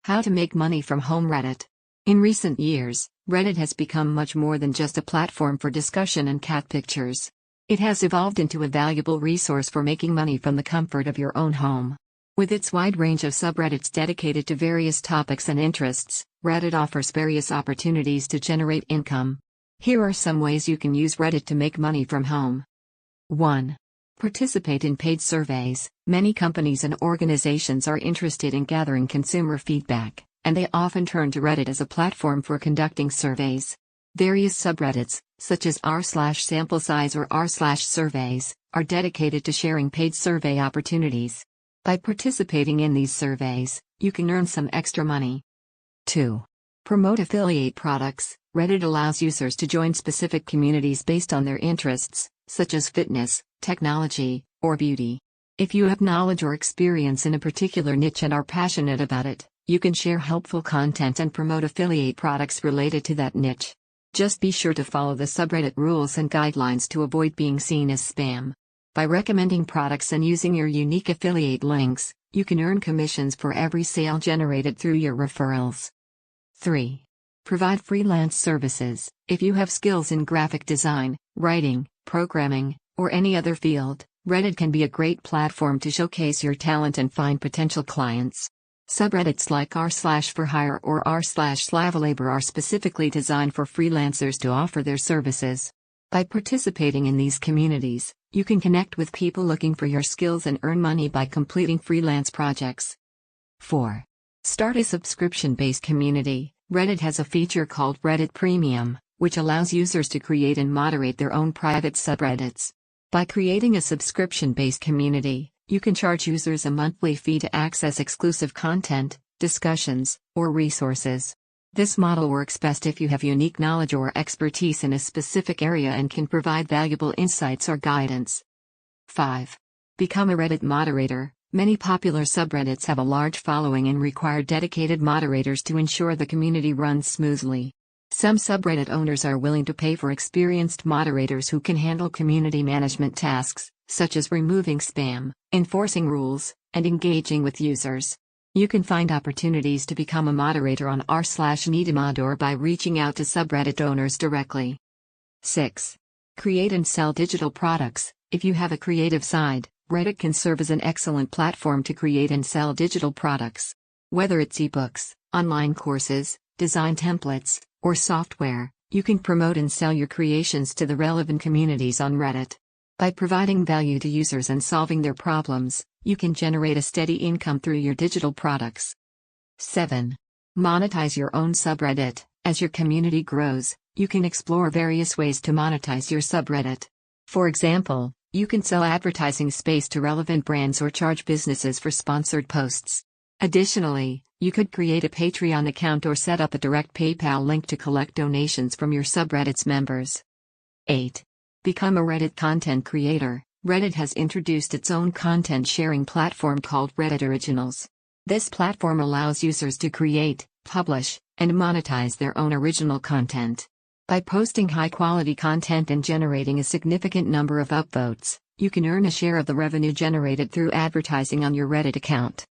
How to make money from home. Reddit. In recent years, Reddit has become much more than just a platform for discussion and cat pictures. It has evolved into a valuable resource for making money from the comfort of your own home. With its wide range of subreddits dedicated to various topics and interests, Reddit offers various opportunities to generate income. Here are some ways you can use Reddit to make money from home. 1. Participate in paid surveys. Many companies and organizations are interested in gathering consumer feedback, and they often turn to Reddit as a platform for conducting surveys. Various subreddits, such as r/SampleSize or r/surveys, are dedicated to sharing paid survey opportunities. By participating in these surveys, you can earn some extra money. 2. Promote affiliate products. Reddit allows users to join specific communities based on their interests, such as fitness, technology, or beauty. If you have knowledge or experience in a particular niche and are passionate about it, you can share helpful content and promote affiliate products related to that niche. Just be sure to follow the subreddit rules and guidelines to avoid being seen as spam. By recommending products and using your unique affiliate links, you can earn commissions for every sale generated through your referrals. 3. Provide freelance services. If you have skills in graphic design, writing, programming, or any other field, Reddit can be a great platform to showcase your talent and find potential clients. Subreddits like r/forhire or r/slavelabour are specifically designed for freelancers to offer their services. By participating in these communities, you can connect with people looking for your skills and earn money by completing freelance projects. 4. Start a subscription-based community. Reddit has a feature called Reddit Premium, which allows users to create and moderate their own private subreddits. By creating a subscription-based community, you can charge users a monthly fee to access exclusive content, discussions, or resources. This model works best if you have unique knowledge or expertise in a specific area and can provide valuable insights or guidance. 5. Become a Reddit moderator. Many popular subreddits have a large following and require dedicated moderators to ensure the community runs smoothly. Some subreddit owners are willing to pay for experienced moderators who can handle community management tasks, such as removing spam, enforcing rules, and engaging with users. You can find opportunities to become a moderator on r/needamod or by reaching out to subreddit owners directly. 6. Create and sell digital products. If you have a creative side, Reddit can serve as an excellent platform to create and sell digital products. Whether it's ebooks, online courses, design templates, or software, you can promote and sell your creations to the relevant communities on Reddit. By providing value to users and solving their problems, you can generate a steady income through your digital products. 7. Monetize your own subreddit. As your community grows, you can explore various ways to monetize your subreddit. For example, you can sell advertising space to relevant brands or charge businesses for sponsored posts. Additionally, you could create a Patreon account or set up a direct PayPal link to collect donations from your subreddit's members. 8. Become a Reddit content creator. Reddit has introduced its own content sharing platform called Reddit Originals. This platform allows users to create, publish, and monetize their own original content. By posting high-quality content and generating a significant number of upvotes, you can earn a share of the revenue generated through advertising on your Reddit account.